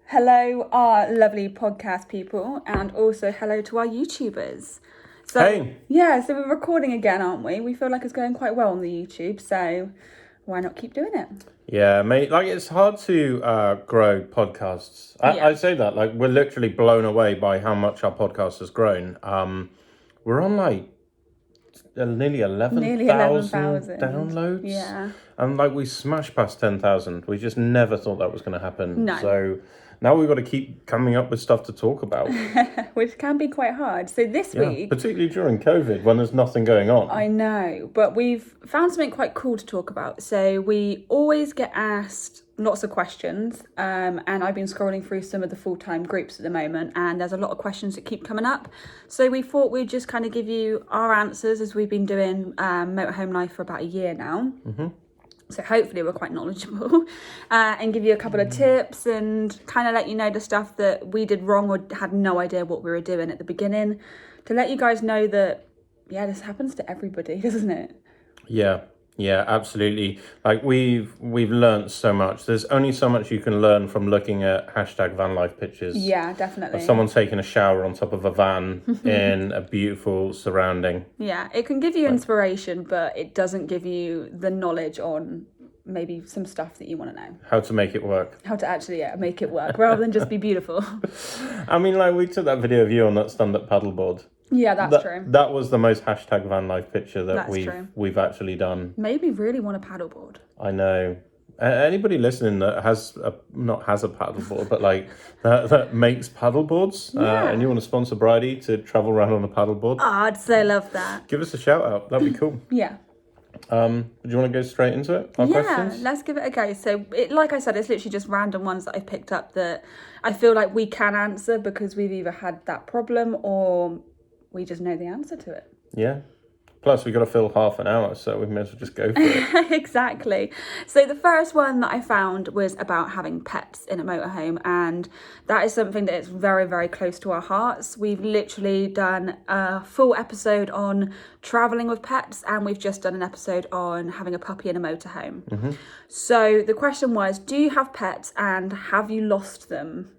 Hello, our lovely podcast people, and also hello to our YouTubers. So, Hey. Yeah, so we're recording again, aren't we? We feel like it's going quite well on the YouTube, so why not keep doing it? Yeah, mate, it's hard to grow podcasts. I say that, we're literally blown away by how much our podcast has grown. We're on nearly 11,000 Nearly 11,000. downloads. Yeah. And we smashed past 10,000. We just never thought that was going to happen. No. So now we've got to keep coming up with stuff to talk about. Which can be quite hard. So this week... particularly during COVID when there's nothing going on. I know, but we've found something quite cool to talk about. So we always get asked lots of questions, and I've been scrolling through some of the full-time groups at the moment, and there's a lot of questions that keep coming up. So we thought we'd just kind of give you our answers, as we've been doing Motorhome Life for about a year now. Mm-hmm. So hopefully we're quite knowledgeable, and give you a couple of tips and kind of let you know the stuff that we did wrong or had no idea what we were doing at the beginning, to let you guys know that, yeah, this happens to everybody, doesn't it? Yeah, absolutely. We've learned so much. There's only so much you can learn from looking at #vanlife pictures. Yeah, definitely. Of someone taking a shower on top of a van in a beautiful surrounding. Yeah, it can give you inspiration, but it doesn't give you the knowledge on maybe some stuff that you want to know. How to make it work. How to actually make it work, rather than just be beautiful. I mean, we took that video of you on that stand-up paddleboard. Yeah, that's true. That was the most #vanlife picture that we've actually done. Made me really want a paddleboard. I know. Anybody listening that not has a paddleboard, but that makes paddleboards, and you want to sponsor Bridie to travel around on a paddleboard, I'd so love that. give us a shout out. That'd be cool. Yeah. Do you want to go straight into it? Questions? Let's give it a go. So, like I said, it's literally just random ones that I've picked up that I feel like we can answer because we've either had that problem or we just know the answer to it. Yeah. Plus, we've got to fill half an hour, so we may as well just go for it. Exactly. So the first one that I found was about having pets in a motorhome, and that is something that is very, very close to our hearts. We've literally done a full episode on travelling with pets, and we've just done an episode on having a puppy in a motorhome. Mm-hmm. So the question was, do you have pets and have you lost them?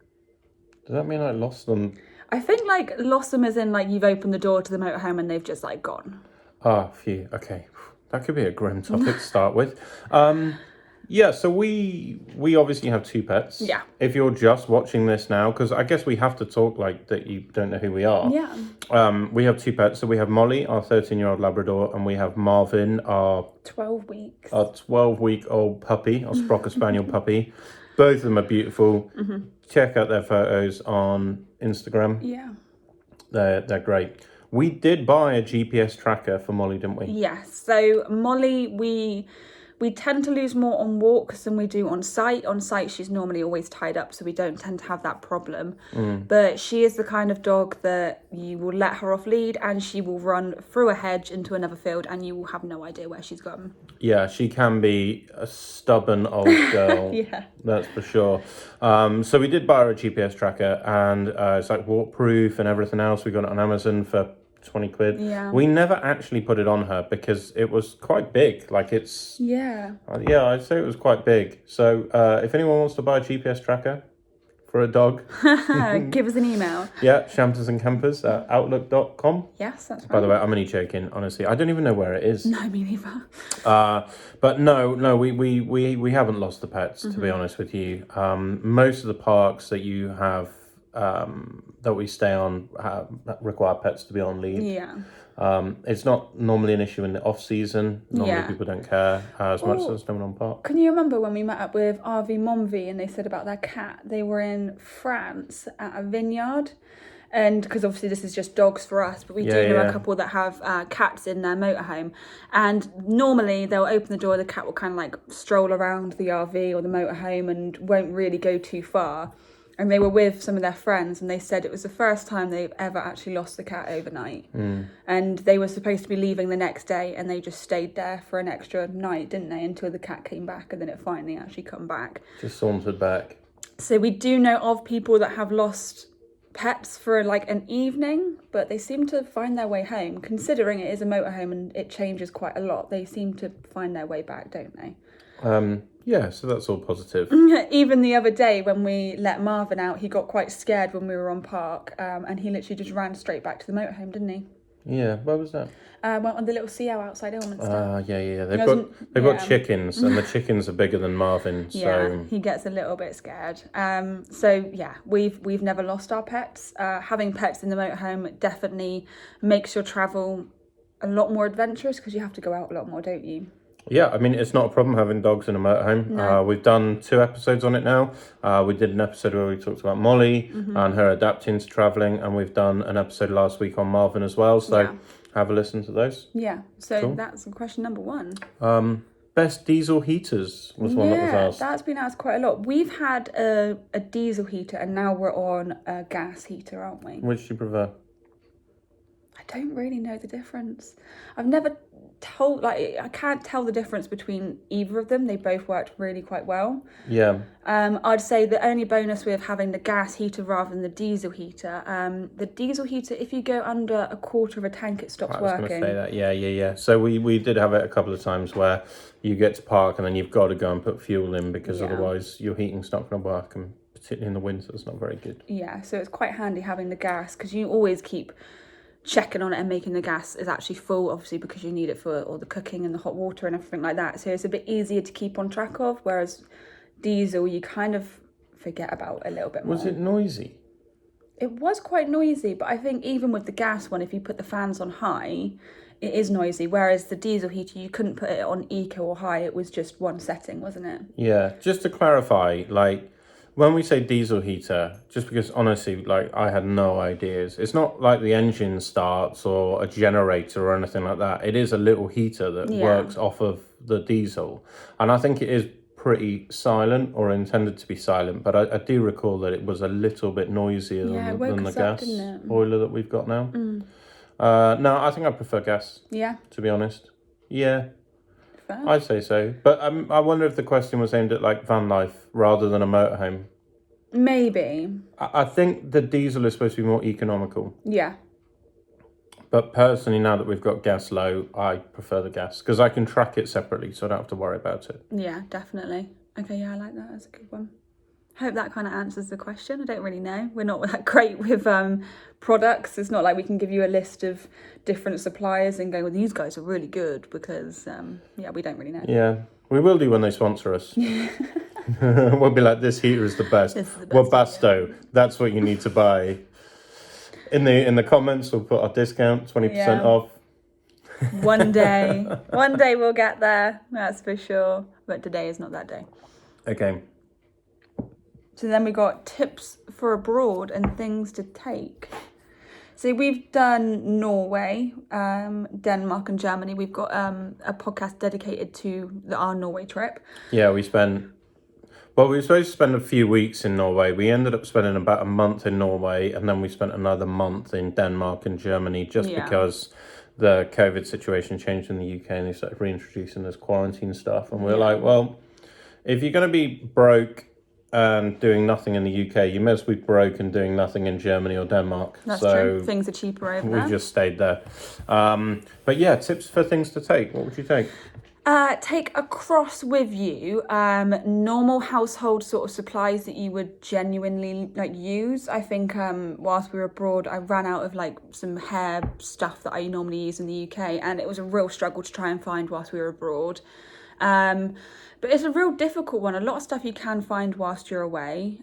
Does that mean I lost them? I think lost them as in you've opened the door to the motorhome and they've just gone. Ah, phew. Okay, that could be a grim topic to start with. Yeah, so we obviously have two pets. Yeah. If you're just watching this now, because I guess we have to talk that you don't know who we are. Yeah. We have two pets. So we have Molly, our 13-year-old Labrador, and we have Marvin, our 12 weeks. Our 12-week-old puppy, our Sprocker Spaniel puppy. Both of them are beautiful. Mm-hmm. Check out their photos on Instagram. Yeah. They're great. We did buy a GPS tracker for Molly, didn't we? Yes. So Molly, we tend to lose more on walks than we do on site. On site, she's normally always tied up, so we don't tend to have that problem. But she is the kind of dog that you will let her off lead and she will run through a hedge into another field and you will have no idea where she's gone. Yeah, she can be a stubborn old girl. Yeah. That's for sure. So we did buy her a GPS tracker, and it's waterproof and everything else. We got it on Amazon for 20 quid. Yeah. We never actually put it on her because it was quite big. Yeah. I'd say it was quite big. So if anyone wants to buy a GPS tracker for a dog, give us an email. Yeah, shamtersandcampers@outlook.com. Yes, that's right. By the way, I'm only joking, honestly. I don't even know where it is. No, me neither. But no, we haven't lost the pets, to be honest with you. Most of the parks that you have that we stay on require pets to be on lead. Yeah. It's not normally an issue in the off season. Normally people don't care as much as there's no one on park. Can you remember when we met up with RV Monvi and they said about their cat? They were in France at a vineyard. And because obviously this is just dogs for us, but we do know a couple that have cats in their motorhome. And normally they'll open the door, the cat will kind of stroll around the RV or the motorhome and won't really go too far. And they were with some of their friends and they said it was the first time they've ever actually lost the cat overnight. And they were supposed to be leaving the next day and they just stayed there for an extra night, didn't they? Until the cat came back, and then it finally actually come back. Just sauntered back. So we do know of people that have lost pets for an evening, but they seem to find their way home. Considering it is a motorhome and it changes quite a lot, they seem to find their way back, don't they? Yeah, so that's all positive. Even the other day when we let Marvin out, he got quite scared when we were on park, and he literally just ran straight back to the motorhome, didn't he? Yeah, where was that? Went on the little CO outside Ilminster. Yeah. They've got chickens, and the chickens are bigger than Marvin. So yeah, he gets a little bit scared. So yeah, we've never lost our pets. Having pets in the motorhome definitely makes your travel a lot more adventurous because you have to go out a lot more, don't you? Yeah, I mean, it's not a problem having dogs in a motorhome. No. We've done 2 episodes on it now. We did an episode where we talked about Molly and her adapting to travelling, and we've done an episode last week on Marvin as well. So have a listen to those. Yeah, so that's question number 1. Best diesel heaters was one that was asked. That's been asked quite a lot. We've had a diesel heater, and now we're on a gas heater, aren't we? Which do you prefer? I don't really know the difference. I've never I can't tell the difference between either of them. They both worked really quite well. Yeah. I'd say the only bonus with having the gas heater rather than the diesel heater, the diesel heater, if you go under a quarter of a tank, it stops working. I was going to say that. Yeah. So we did have it a couple of times where you get to park and then you've got to go and put fuel in because otherwise your heating's not going to work, and particularly in the winter, it's not very good. Yeah, so it's quite handy having the gas because you always keep checking on it and making the gas is actually full, obviously, because you need it for all the cooking and the hot water and everything like that. So it's a bit easier to keep on track of, whereas diesel you kind of forget about a little bit more. Was it noisy? It was quite noisy, but I think even with the gas one, if you put the fans on high, it is noisy, whereas the diesel heater, you couldn't put it on eco or high, it was just one setting, wasn't it? Yeah, just to clarify, like, when we say diesel heater, just because honestly, like, I had no ideas. It's not like the engine starts or a generator or anything like that. It is a little heater that works off of the diesel. And I think it is pretty silent, or intended to be silent. But I do recall that it was a little bit noisier than the gas boiler that we've got now. No, I think I prefer gas. Yeah. To be honest. Yeah. Fair. I'd say so. But I wonder if the question was aimed at like van life rather than a motorhome. Maybe. I think the diesel is supposed to be more economical. Yeah. But personally, now that we've got Gaslow, I prefer the gas because I can track it separately, so I don't have to worry about it. Yeah, definitely. Okay, yeah, I like that. That's a good one. Hope that kind of answers the question. I don't really know. We're not that great with products. It's not like we can give you a list of different suppliers and go, well, these guys are really good, because we don't really know. Yeah, we will do when they sponsor us. We'll be like, this heater is the best. Well, Basto, that's what you need to buy. In the comments, we'll put our discount, 20% off. One day we'll get there. That's for sure. But today is not that day. Okay. So then we got tips for abroad and things to take. So we've done Norway, Denmark and Germany. We've got a podcast dedicated to our Norway trip. Yeah, we were supposed to spend a few weeks in Norway. We ended up spending about a month in Norway, and then we spent another month in Denmark and Germany just because the COVID situation changed in the UK and they started reintroducing this quarantine stuff. And we're like, well, if you're going to be broke and doing nothing in the UK, you may as well be broke and doing nothing in Germany or Denmark. That's true. Things are cheaper over there. We just stayed there. But yeah, tips for things to take. What would you take? Take across with you normal household sort of supplies that you would genuinely use. I think whilst we were abroad, I ran out of some hair stuff that I normally use in the UK, and it was a real struggle to try and find whilst we were abroad. But it's a real difficult one. A lot of stuff you can find whilst you're away.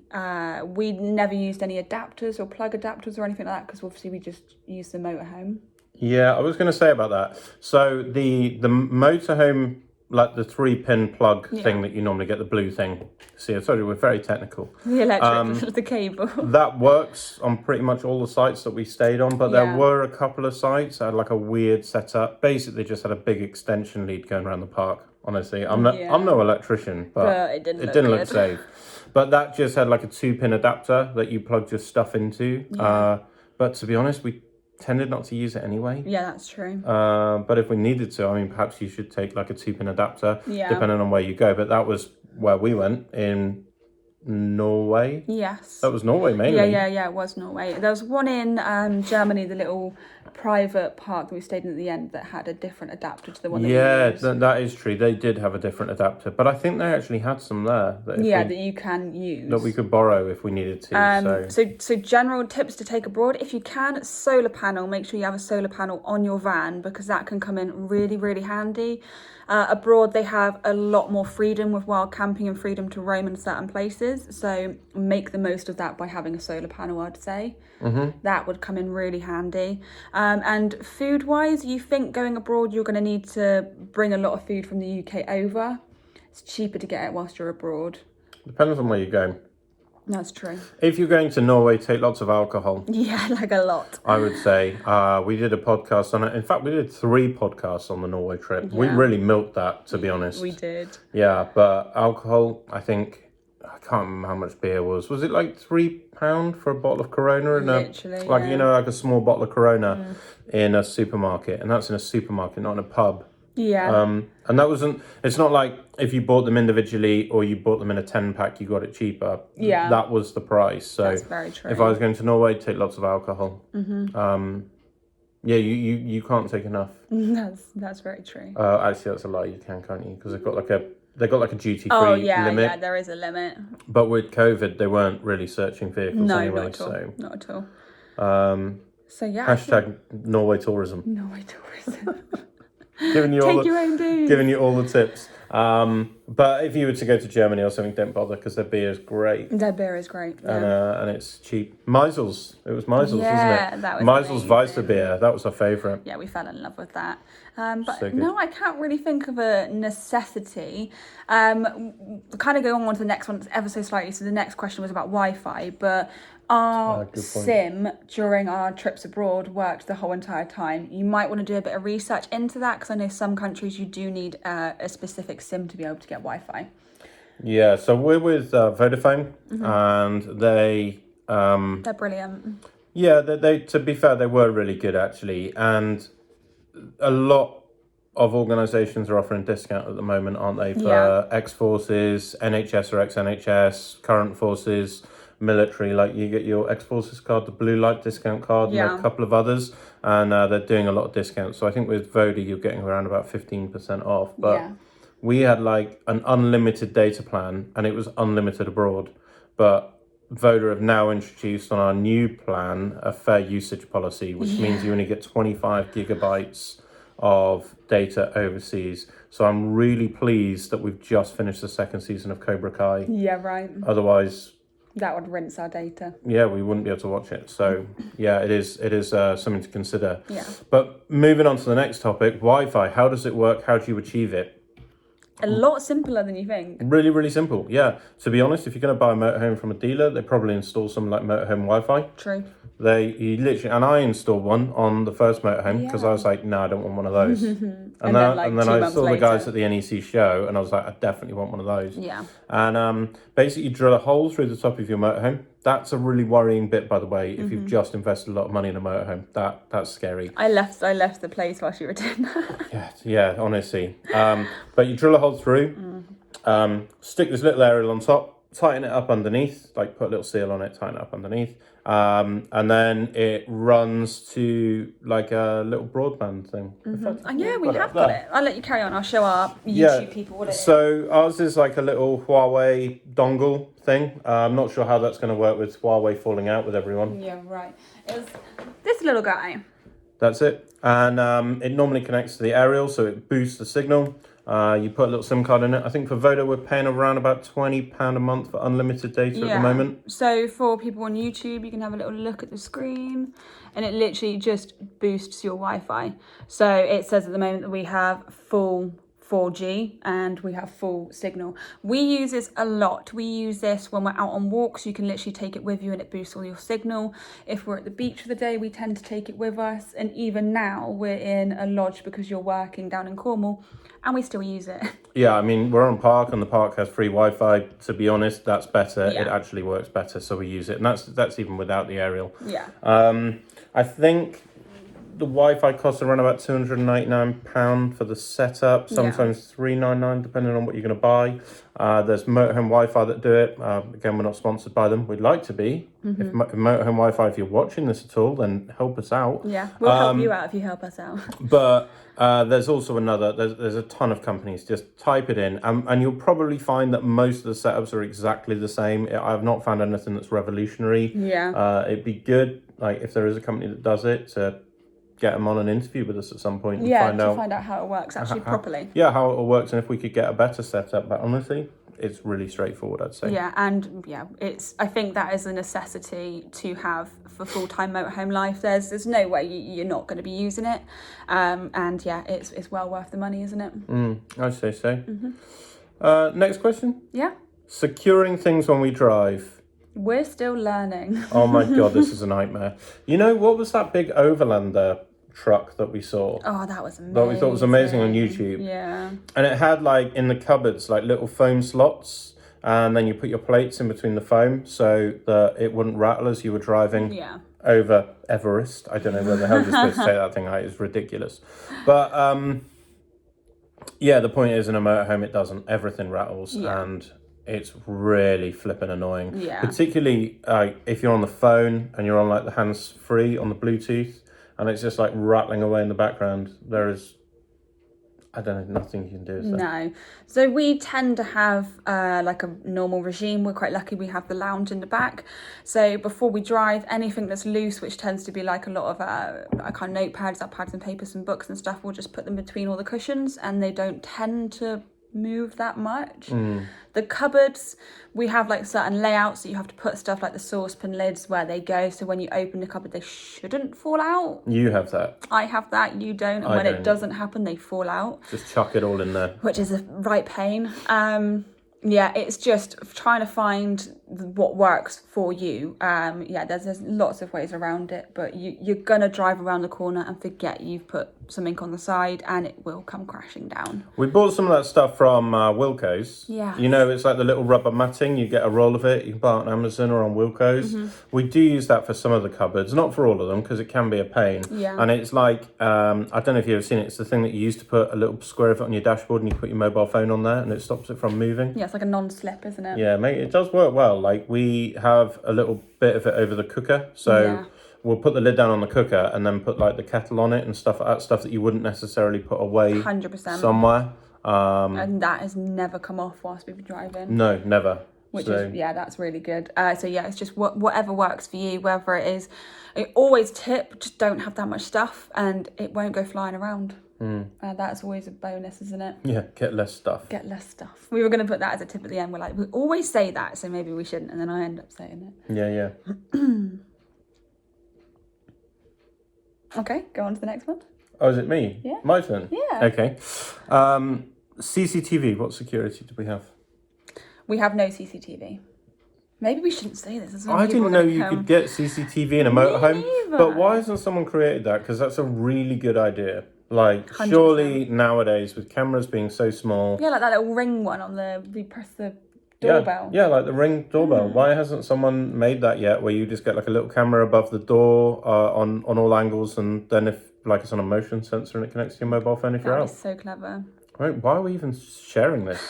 We never used any adapters or plug adapters or anything like that because obviously we just used the motorhome. Yeah, I was going to say about that. So the motorhome, like the 3-pin plug thing that you normally get, the blue thing. See, I told you we're very technical. The electric, the cable. That works on pretty much all the sites that we stayed on, but there were a couple of sites that had a weird setup. Basically, just had a big extension lead going around the park. Honestly, I'm no electrician, but it didn't look safe. But that just had a 2-pin adapter that you plug your stuff into. Yeah. But to be honest, we tended not to use it anyway. Yeah, that's true. But if we needed to, I mean, perhaps you should take a 2-pin adapter, depending on where you go. But that was where we went in Norway. Yes. That was Norway mainly. Yeah, it was Norway. There was one in Germany, the little that private park that we stayed in at the end that had a different adapter to the one that we used. that is true. They did have a different adapter, but I think they actually had some there. That you can use. That we could borrow if we needed to. So general tips to take abroad. If you can, solar panel. Make sure you have a solar panel on your van because that can come in really, really handy. Abroad, they have a lot more freedom with wild camping and freedom to roam in certain places. So make the most of that by having a solar panel, I'd say. That would come in really handy. And food-wise, you think going abroad, you're going to need to bring a lot of food from the UK over. It's cheaper to get it whilst you're abroad. Depends on where you're going. That's true. If you're going to Norway, take lots of alcohol. Yeah, like a lot. I would say. We did a podcast on it. In fact, we did 3 podcasts on the Norway trip. Yeah. We really milked that, to be honest. We did. Yeah, but alcohol, I can't remember how much beer was. Was it like £3 for a bottle of Corona? Literally, like a small bottle of Corona in a supermarket. And that's in a supermarket, not in a pub. Yeah. And it's not like if you bought them individually or you bought them in a 10-pack, you got it cheaper. Yeah. That was the price. So that's very true. if I was going to Norway, take lots of alcohol. Yeah, you can't take enough. That's very true. Actually, that's a lie. You can't you? Because they've got like a duty-free limit. Yeah, there is a limit. But with COVID, they weren't really searching vehicles anyway. Not at all. Not at all. So yeah. Hashtag Norway tourism. Norway tourism. Giving you your own booze. Giving you all the tips. But if you were to go to Germany or something, don't bother because their beer is great. Their beer is great. Yeah. And it's cheap. Meisels. It was Meisels, wasn't it? Yeah, that was Meisels amazing. Weisse beer. That was our favourite. Yeah, we fell in love with that. But So good. no, I can't really think of a necessity. Kind of going on to the next one ever so slightly. So the next question was about Wi-Fi, but our good point. SIM during our trips abroad worked the whole entire time. You might want to do a bit of research into that because I know some countries you do need a specific SIM to be able to get Wi-Fi. Yeah, so we're with Vodafone and They're brilliant. Yeah, they to be fair, they were really good actually, and a lot of organisations are offering discount at the moment, aren't they? For ex-forces, NHS or ex-NHS, current forces, military. Like you get your ex-forces card, the blue light discount card, and a couple of others, and they're doing a lot of discounts. So I think with Voda, you're getting around about 15% off. But we had like an unlimited data plan, and it was unlimited abroad, but Voda have now introduced on our new plan a fair usage policy, which means you only get 25 gigabytes of data overseas. So I'm really pleased that we've just finished the 2nd season of Cobra Kai. Yeah, right. Otherwise, that would rinse our data. Yeah, we wouldn't be able to watch it. So yeah, it is something to consider. Yeah. But moving on to the next topic, Wi-Fi. How does it work? How do you achieve it? A lot simpler than you think. Really, really simple. Yeah. To be honest, if you're going to buy a motorhome from a dealer, they probably install something like motorhome Wi-Fi. True. You literally, and I installed one on the first motorhome because I was like, no, I don't want one of those. and then I saw the guys at the NEC show, and I was like, I definitely want one of those. Yeah. And basically, you drill a hole through the top of your motorhome. That's a really worrying bit, by the way. If you've just invested a lot of money in a motorhome, that's scary. I left the place whilst you were doing that. Yeah, honestly. But you drill a hole through, stick this little aerial on top, tighten it up underneath, like put a little seal on it, tighten it up underneath. And then it runs to like a little broadband thing. And yeah, we have got it. I'll let you carry on. I'll show our YouTube people what it is. So ours is like a little Huawei dongle thing. I'm not sure how that's going to work with Huawei falling out with everyone. Yeah, right. It's this little guy. That's it. And it normally connects to the aerial, so it boosts the signal. You put a little SIM card in it. I think for Voda, we're paying around about £20 a month for unlimited data at the moment. So for people on YouTube, you can have a little look at the screen and it literally just boosts your Wi-Fi. So it says at the moment that we have full 4G and we have full signal. We use this a lot. We use this when we're out on walks. You can literally take it with you and it boosts all your signal. If we're at the beach for the day, we tend to take it with us. And even now we're in a lodge because you're working down in Cornwall and we still use it. Yeah, I mean, we're on park and the park has free Wi-Fi. To be honest, that's better. It actually works better, so we use it. And that's even without the aerial. Yeah. I think the Wi-Fi costs around about £299 for the setup, sometimes £399 depending on what you're going to buy. There's Motorhome Wi-Fi that do it. Again, we're not sponsored by them. We'd like to be. If Motorhome Wi-Fi, if you're watching this at all, then help us out. Yeah, we'll help you out if you help us out. But there's also there's a ton of companies. Just type it in, and you'll probably find that most of the setups are exactly the same. I've not found anything that's revolutionary. Yeah. It'd be good, like, if there is a company that does it, to get them on an interview with us at some point and find out how it works properly. Yeah, how it all works, and if we could get a better setup. But honestly, it's really straightforward, I'd say. Yeah, and I think that is a necessity to have for full-time motorhome life. There's no way you're not going to be using it, and yeah, it's well worth the money, isn't it? I'd say so. Next question. Yeah. Securing things when we drive. We're still learning. Oh my god, this is a nightmare. You know, what was that big Overlander truck that we saw? Oh, that was amazing. That we thought was amazing on YouTube. Yeah. And it had, like, in the cupboards, like, little foam slots, and then you put your plates in between the foam so that it wouldn't rattle as you were driving over Everest. I don't know where the hell you're supposed to take that thing out. It's ridiculous. But yeah, the point is, in a motorhome, it doesn't. Everything rattles, and it's really flipping annoying. Yeah. Particularly if you're on the phone and you're on, like, the hands-free on the Bluetooth, and it's just, like, rattling away in the background. There is, I don't know, nothing you can do. No. So we tend to have like a normal regime. We're quite lucky we have the lounge in the back. So before we drive, anything that's loose, which tends to be like a lot of kind of notepads, pads and papers and books and stuff, we'll just put them between all the cushions, and they don't tend to move that much. The cupboards, we have like certain layouts that you have to put stuff like the saucepan lids where they go, so when you open the cupboard they shouldn't fall out. You have that. I have that, you don't, and when it doesn't happen they fall out. Just chuck it all in there. Which is a right pain. Yeah, it's just trying to find what works for you. There's lots of ways around it, but you're gonna drive around the corner and forget you've put something on the side, and it will come crashing down. We bought some of that stuff from Wilko's. Yeah. You know, it's like the little rubber matting. You get a roll of it. You can buy it on Amazon or on Wilko's. We do use that for some of the cupboards, not for all of them, because it can be a pain. Yeah. And it's like, I don't know if you've ever seen it. It's the thing that you use to put a little square of it on your dashboard, and you put your mobile phone on there, and it stops it from moving. Yeah, it's like a non-slip, isn't it? Yeah, mate, it does work well. Like, we have a little bit of it over the cooker, so we'll put the lid down on the cooker and then put, like, the kettle on it and stuff like that, stuff that you wouldn't necessarily put away 100%. somewhere. And that has never come off whilst we've been driving. No, never. Which is, that's really good. So yeah, it's just whatever works for you, whether it is, I always tip, just don't have that much stuff and it won't go flying around. That's always a bonus, isn't it? Yeah, get less stuff. Get less stuff. We were going to put that as a tip at the end. We're like, we always say that, so maybe we shouldn't. And then I end up saying it. Yeah. Okay, go on to the next one. Oh, is it me? Yeah. My turn? Yeah. Okay. CCTV, what security do we have? We have no CCTV. Maybe we shouldn't say this. As well. I didn't know you could get CCTV in a motorhome. Neither. But why hasn't someone created that? Because that's a really good idea. Like, 100%. Surely nowadays, with cameras being so small... Yeah, like that little ring one on we press the doorbell. Yeah, like the Ring doorbell. Why hasn't someone made that yet, where you just get like a little camera above the door on all angles, and then if like it's on a motion sensor and it connects to your mobile phone if you're out? That is so clever. Right, why are we even sharing this?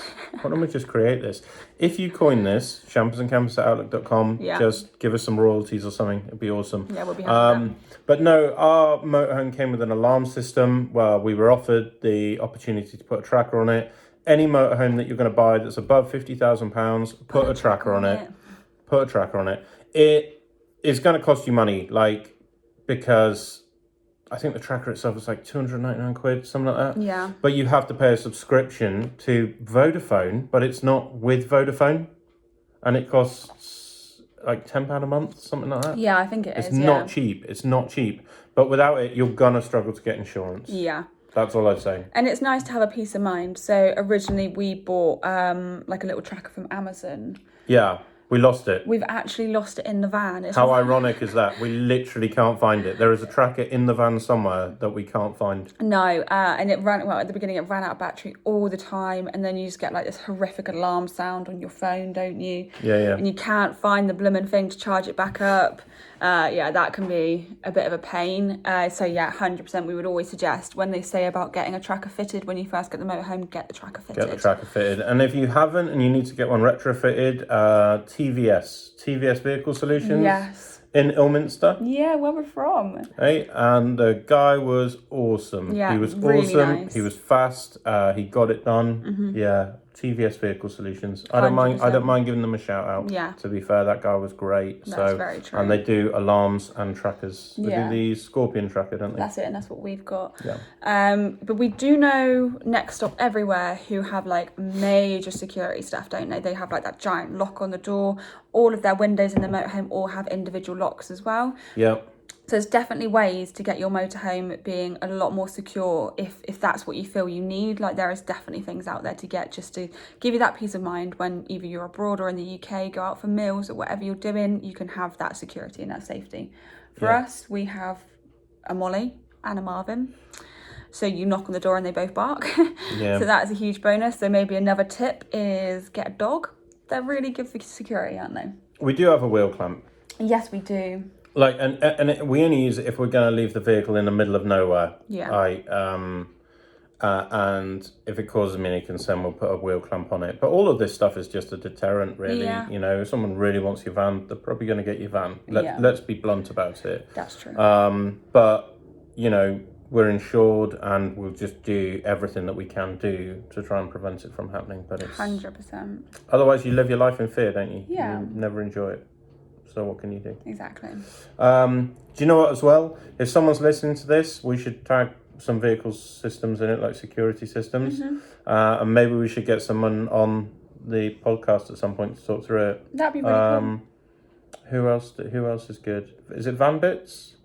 Why don't we just create this? If you coin this, champersandcampers@outlook.com, just give us some royalties or something. It'd be awesome. Yeah, we'll be happy with that. But no, our motorhome came with an alarm system. Well, we were offered the opportunity to put a tracker on it. Any motorhome that you're going to buy that's above £50,000, put a tracker on it. Put a tracker on it. It is going to cost you money, like, because I think the tracker itself is like 299 quid, something like that. Yeah. But you have to pay a subscription to Vodafone, but it's not with Vodafone. And it costs like £10 a month, something like that. Yeah, I think it is. It's not cheap. It's not cheap. But without it, you're going to struggle to get insurance. Yeah. That's all I'd say. And it's nice to have a peace of mind. So originally we bought like a little tracker from Amazon. Yeah. We lost it. We've actually lost it in the van. How ironic is that? We literally can't find it. There is a tracker in the van somewhere that we can't find. No, and it ran, at the beginning it ran out of battery all the time, and then you just get like this horrific alarm sound on your phone, don't you? Yeah. And you can't find the blooming thing to charge it back up. that can be a bit of a pain. So yeah, 100%. We would always suggest when they say about getting a tracker fitted when you first get the motorhome, get the tracker fitted. Get the tracker fitted, and if you haven't and you need to get one retrofitted, TVS Vehicle Solutions. Yes. In Ilminster. Yeah, where we're from. Hey, and the guy was awesome. Yeah, he was really awesome. nice. He was fast. He got it done. Mm-hmm. Yeah, TVS Vehicle Solutions. I don't mind. 100%. I don't mind giving them a shout out. Yeah. To be fair, that guy was great. That's very true. And they do alarms and trackers. They do the Scorpion tracker, don't they? That's it, and that's what we've got. Yeah. But we do know Next Stop Everywhere who have like major security stuff, don't they? They have like that giant lock on the door. All of their windows in the motorhome all have individual locks as well. Yep. So there's definitely ways to get your motorhome being a lot more secure if that's what you feel you need. Like there is definitely things out there to get just to give you that peace of mind when either you're abroad or in the UK, go out for meals or whatever you're doing, you can have that security and that safety. For us, we have a Molly and a Marvin. So you knock on the door and they both bark. Yeah. So that is a huge bonus. So maybe another tip is get a dog. They're really good for security, aren't they? We do have a wheel clamp. Yes, we do. Like, we only use it if we're going to leave the vehicle in the middle of nowhere. Yeah. And if it causes me any concern, we'll put a wheel clamp on it. But all of this stuff is just a deterrent, really. Yeah. You know, if someone really wants your van, they're probably going to get your van. Let's be blunt about it. That's true. But, you know, we're insured and we'll just do everything that we can do to try and prevent it from happening. But it's 100%. Otherwise, you live your life in fear, don't you? Yeah. You never enjoy it. So what can you do? Exactly. Do you know what as well? If someone's listening to this, we should tag some vehicle systems in it, like security systems. Mm-hmm. And maybe we should get someone on the podcast at some point to talk through it. That'd be really cool. Who else is good? Is it Van Bits?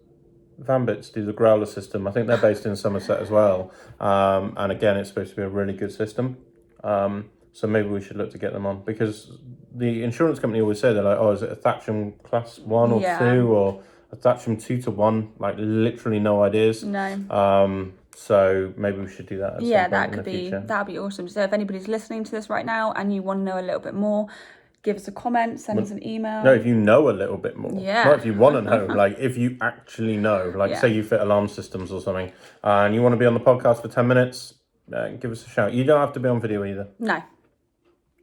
Van Bits do the Growler system. I think they're based in Somerset as well. And again, it's supposed to be a really good system. So maybe we should look to get them on, because the insurance company always say, they're like, oh, is it a Thatcham class 1 or 2 or a Thatcham 2 to 1? Like literally no ideas. No. So maybe we should do that. That'd be awesome. So if anybody's listening to this right now and you want to know a little bit more, give us a comment, send us an email. No, if you know a little bit more. Yeah. Not if you want to know, like if you actually know, like say you fit alarm systems or something, and you want to be on the podcast for 10 minutes, give us a shout. You don't have to be on video either. No.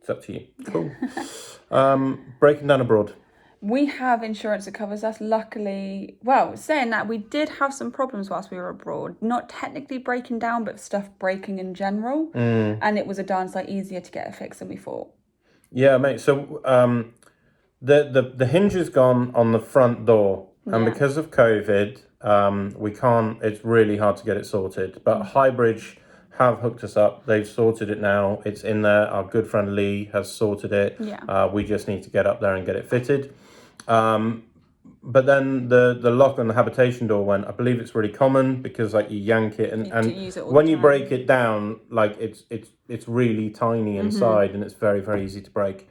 It's up to you. Cool. Breaking down abroad. We have insurance that covers us, luckily. Well, saying that, we did have some problems whilst we were abroad. Not technically breaking down, but stuff breaking in general. And it was a darn sight easier to get it fixed than we thought. Yeah, mate. So the hinge is gone on the front door. And because of COVID, we can't, it's really hard to get it sorted. But Highbridge have hooked us up. They've sorted it now. It's in there. Our good friend Lee has sorted it. We just need to get up there and get it fitted. But then the lock on the habitation door went. I believe it's really common because like you yank it and when you break it down, like it's really tiny inside and it's very, very easy to break.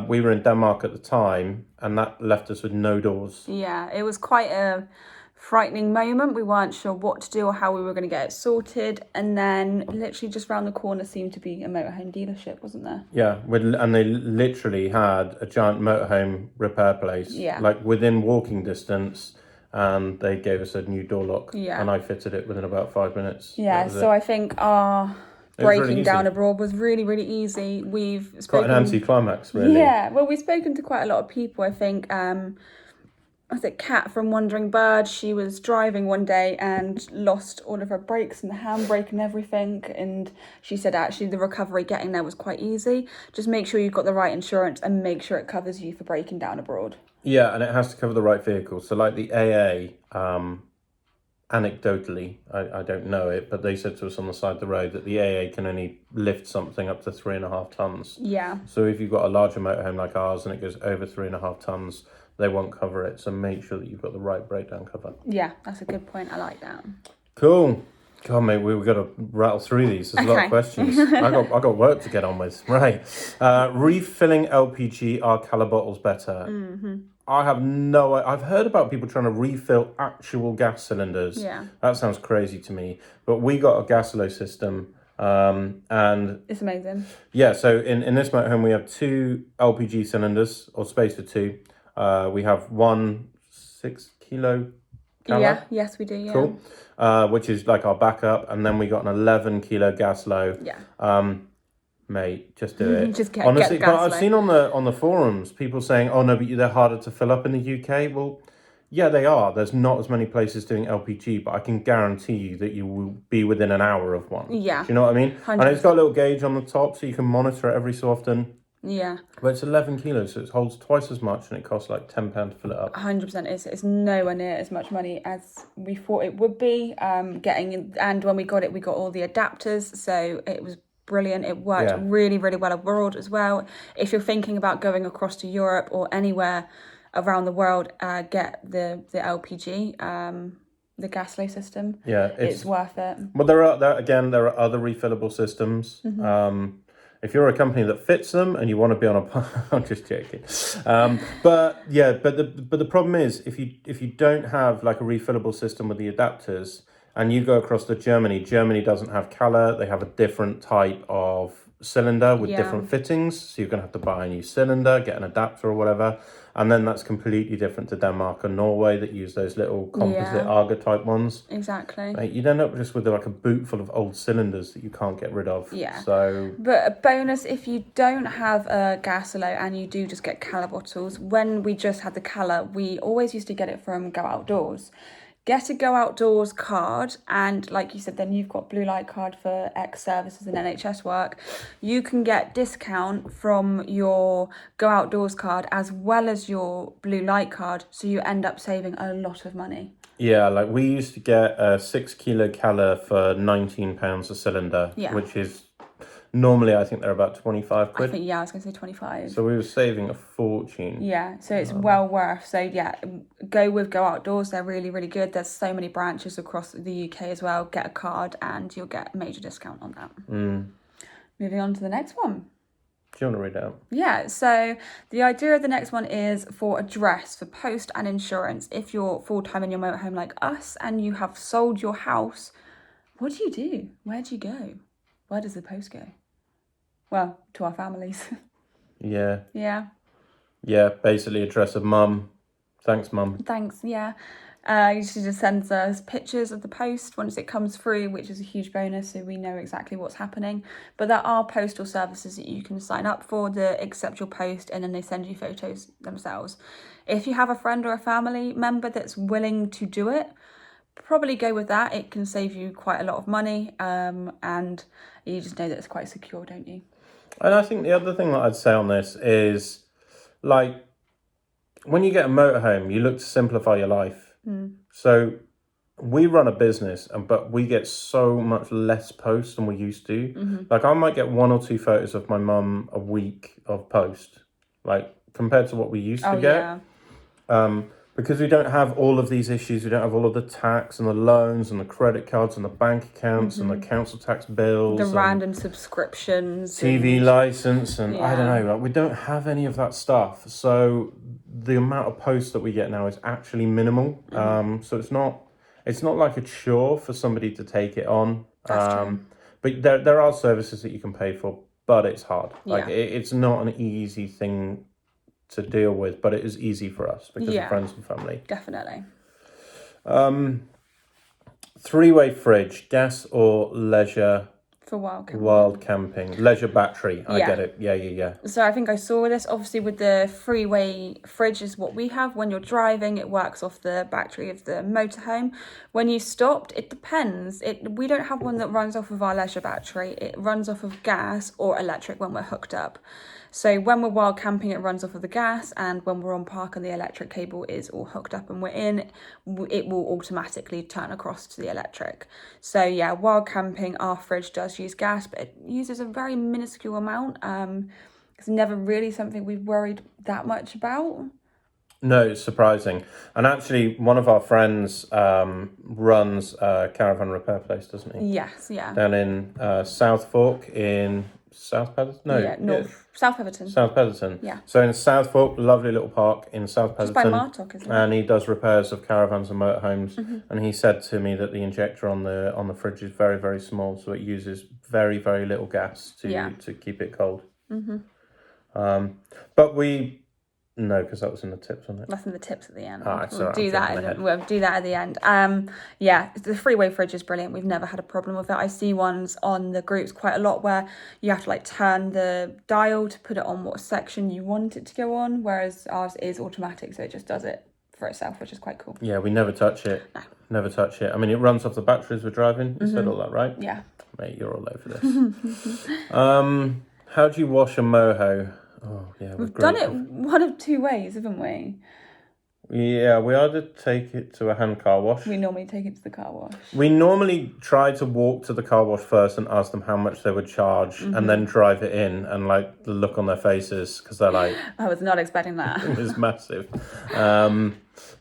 We were in Denmark at the time and that left us with no doors. Yeah, it was quite a frightening moment. We weren't sure what to do or how we were going to get it sorted, and then literally just round the corner seemed to be a motorhome dealership, wasn't there? Yeah, and they literally had a giant motorhome repair place, like within walking distance, and they gave us a new door lock, and I fitted it within about 5 minutes. So I think our breaking down abroad was really, really easy. We've spoken... Quite an anticlimax, really. Yeah, well, we've spoken to quite a lot of people. I think was it Kat from Wandering Bird? She was driving one day and lost all of her brakes and the handbrake and everything. And she said actually the recovery getting there was quite easy. Just make sure you've got the right insurance and make sure it covers you for breaking down abroad. Yeah, and it has to cover the right vehicle. So like the AA, anecdotally, I don't know it, but they said to us on the side of the road that the AA can only lift something up to 3.5 tons. Yeah. So if you've got a larger motorhome like ours and it goes over 3.5 tons, they won't cover it. So make sure that you've got the right breakdown cover. Yeah, that's a good point. I like that. Cool. God, mate, we've got to rattle through these. There's a lot of questions. I got work to get on with. Right. Refilling LPG, are Calor bottles better? Mm-hmm. I've heard about people trying to refill actual gas cylinders. Yeah. That sounds crazy to me. But we got a Gaslow system. And it's amazing. Yeah, so in this motorhome we have 2 LPG cylinders, or space for 2. We have one 6 kilo Calor. Yeah, yes, we do, yeah. Cool. Which is like our backup. And then we got an 11 kilo Gaslow. Yeah. Mate, just do it. Just get Honestly, the but I've Gaslow. seen on the forums people saying, "Oh no, but they're harder to fill up in the UK." Well, yeah, they are. There's not as many places doing LPG, but I can guarantee you that you will be within an hour of one. Yeah. Do you know what I mean? 100%. And it's got a little gauge on the top, so you can monitor it every so often. Yeah. But it's 11 kilos, so it holds twice as much, and it costs like £10 to fill it up. 100%. It's nowhere near as much money as we thought it would be. And when we got it, we got all the adapters, so it was brilliant. It worked really, really well abroad as well. If you're thinking about going across to Europe or anywhere around the world, get the LPG, the Gaslow system. Yeah, it's worth it. Well, there are other refillable systems. If you're a company that fits them and you want to be on a, I'm just joking. But the problem is if you don't have like a refillable system with the adapters, and you go across to Germany doesn't have Calor. They have a different type of cylinder with different fittings. So you're going to have to buy a new cylinder, get an adapter or whatever. And then that's completely different to Denmark and Norway that use those little composite Aga type ones. Exactly. You'd end up just with like a boot full of old cylinders that you can't get rid of. Yeah. So, but a bonus, if you don't have a Gaslow and you do just get Calor bottles, when we just had the Calor, we always used to get it from Go Outdoors. Get a Go Outdoors card, and like you said, then you've got blue light card for X services and NHS work. You can get discount from your Go Outdoors card as well as your blue light card, so you end up saving a lot of money. Yeah, like we used to get a 6 kilo Calor for £19 a cylinder, which is normally I think they're about 25 quid. I was going to say 25. So we were saving a fortune. Yeah, so it's well worth. So yeah, go with Go Outdoors. They're really, really good. There's so many branches across the UK as well. Get a card and you'll get a major discount on that. Moving on to the next one. Do you want to read it out? Yeah, so the idea of the next one is for address, for post and insurance. If you're full-time in your motorhome like us and you have sold your house, what do you do? Where do you go? Where does the post go? Well, to our families. Yeah. Yeah. Yeah, basically address of mum. Thanks, mum. Thanks, yeah. Usually just sends us pictures of the post once it comes through, which is a huge bonus, so we know exactly what's happening. But there are postal services that you can sign up for that accept your post, and then they send you photos themselves. If you have a friend or a family member that's willing to do it, probably go with that. It can save you quite a lot of money, and you just know that it's quite secure, don't you? And I think the other thing that I'd say on this is, like, when you get a motorhome, you look to simplify your life. So we run a business, but we get so much less post than we used to. Like, I might get 1 or 2 photos of my mum a week of post, like, compared to what we used to get. Because we don't have all of these issues. We don't have all of the tax and the loans and the credit cards and the bank accounts and the council tax bills. The random subscriptions. TV license and I don't know. Like, we don't have any of that stuff. So the amount of posts that we get now is actually minimal. So it's not like a chore for somebody to take it on. That's true. But there are services that you can pay for, but it's hard. Like, Yeah. it's not an easy thing to deal with, but it is easy for us because of friends and family. Definitely. 3-way fridge, gas or leisure? For wild camping. Leisure battery. I get it. Yeah. So I think I saw this. Obviously, with the 3-way fridge is what we have. When you're driving, it works off the battery of the motorhome. When you stopped, it depends. We don't have one that runs off of our leisure battery. It runs off of gas or electric when we're hooked up. So when we're wild camping, it runs off of the gas, and when we're on park and the electric cable is all hooked up and we're in, it will automatically turn across to the electric. So yeah, wild camping, our fridge does use gas, but it uses a very minuscule amount. It's never really something we've worried that much about. No, it's surprising. And actually, one of our friends runs a caravan repair place, doesn't he? Yes, yeah. Down in South Fork in South Petherton? No. Yeah, South Petherton. South Petherton. Yeah. So in South Fork, lovely little park in South Petherton. Just by Martock, isn't it? And he does repairs of caravans and motorhomes. And he said to me that the injector on the fridge is very, very small, so it uses very, very little gas to keep it cold. But we No, because that was in the tips, wasn't it? That's in the tips at the end. We'll do that at the end. Yeah, the freeway fridge is brilliant. We've never had a problem with it. I see ones on the groups quite a lot where you have to like turn the dial to put it on what section you want it to go on, whereas ours is automatic, so it just does it for itself, which is quite cool. Yeah, we never touch it. No. Never touch it. I mean, it runs off the batteries we're driving. You said all that, right? Yeah. Mate, you're all over this. How do you wash a moho? Oh, yeah. We've done it one of two ways, haven't we? Yeah, we either take it to a hand car wash. We normally take it to the car wash. We normally try to walk to the car wash first and ask them how much they would charge and then drive it in, and like the look on their faces, because they're like... I was not expecting that. It was massive.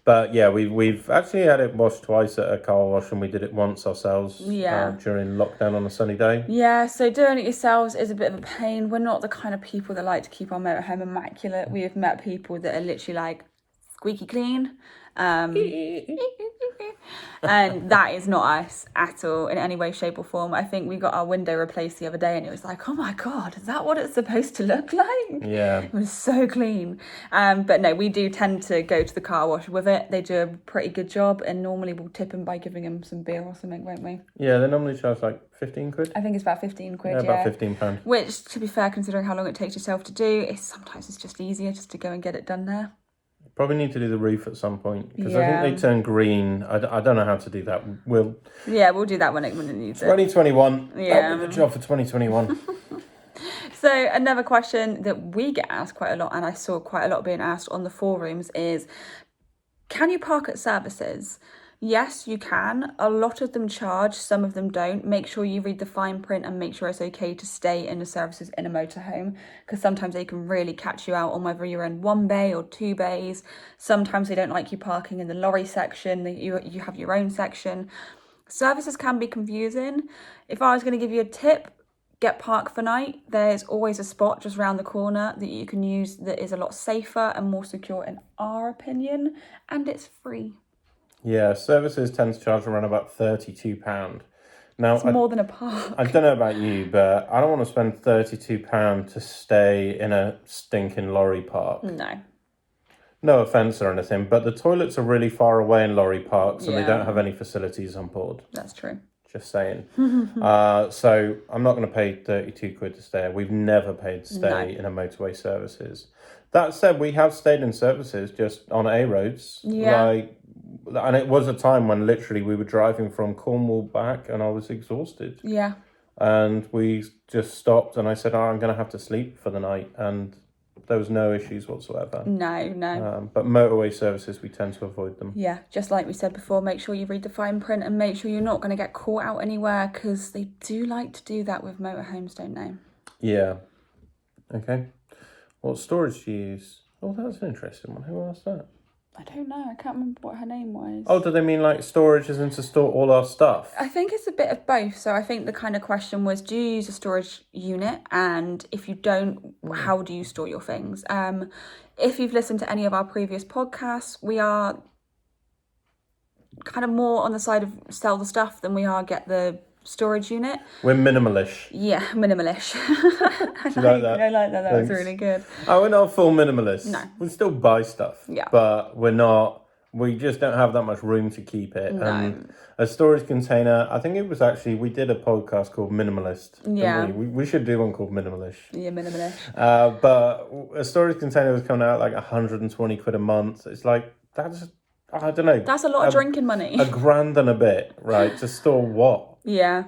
But yeah, we've actually had it washed twice at a car wash, and we did it once ourselves during lockdown on a sunny day. Yeah, so doing it yourselves is a bit of a pain. We're not the kind of people that like to keep our motorhome immaculate. We have met people that are literally like squeaky clean. And that is not us at all in any way, shape or form. I think we got our window replaced the other day and it was like, oh my God, is that what it's supposed to look like? Yeah. It was so clean. But no, we do tend to go to the car wash with it. They do a pretty good job, and normally we'll tip them by giving them some beer or something, won't we? Yeah, they normally charge like 15 quid. I think it's about 15 quid, yeah. About £15. Which, to be fair, considering how long it takes yourself to do, sometimes it's just easier just to go and get it done there. Probably need to do the roof at some point, because I think they turn green. I don't know how to do that. We'll do that when it needs it. 2021. Yeah. Good job for 2021. So another question that we get asked quite a lot, and I saw quite a lot being asked on the forums, is can you park at services? Yes, you can. A lot of them charge, some of them don't. Make sure you read the fine print and make sure it's okay to stay in the services in a motorhome, because sometimes they can really catch you out on whether you're in one bay or two bays. Sometimes they don't like you parking in the lorry section. You have your own section. Services can be confusing. If I was going to give you a tip, get Park for Night. There's always a spot just round the corner that you can use that is a lot safer and more secure in our opinion, and it's free. Yeah, services tend to charge around about £32. Now, it's more than a park. I don't know about you, but I don't want to spend £32 to stay in a stinking lorry park. No. No offence or anything, but the toilets are really far away in lorry parks and they don't have any facilities on board. That's true. Just saying. So I'm not going to pay 32 quid to stay. We've never paid to stay in a motorway services. That said, we have stayed in services just on A roads. Yeah. And it was a time when literally we were driving from Cornwall back and I was exhausted. Yeah. And we just stopped and I said, I'm going to have to sleep for the night. And there was no issues whatsoever. No. But motorway services, we tend to avoid them. Yeah, just like we said before, make sure you read the fine print and make sure you're not going to get caught out anywhere, because they do like to do that with motorhomes, don't they? Yeah. Okay. What storage do you use? Oh, that's an interesting one. Who asked that? I don't know. I can't remember what her name was. Oh, do they mean like storage as in to store all our stuff? I think it's a bit of both. So I think the kind of question was, do you use a storage unit? And if you don't, how do you store your things? If you've listened to any of our previous podcasts, we are kind of more on the side of sell the stuff than we are get the storage unit. We're minimalish. Yeah, minimalish. Do you like that? I like that. That Thanks. was really good. Oh, we're not full minimalists. No. We still buy stuff. Yeah. But we're not, we just don't have that much room to keep it. No. And a storage container, I think it was actually, we did a podcast called Minimalist. Yeah. We should do one called Minimalish. Yeah, minimalish. But a storage container was coming out like 120 quid a month. It's like, that's, I don't know. That's a lot of drinking money. £1,000 and a bit, right? To store what? Yeah.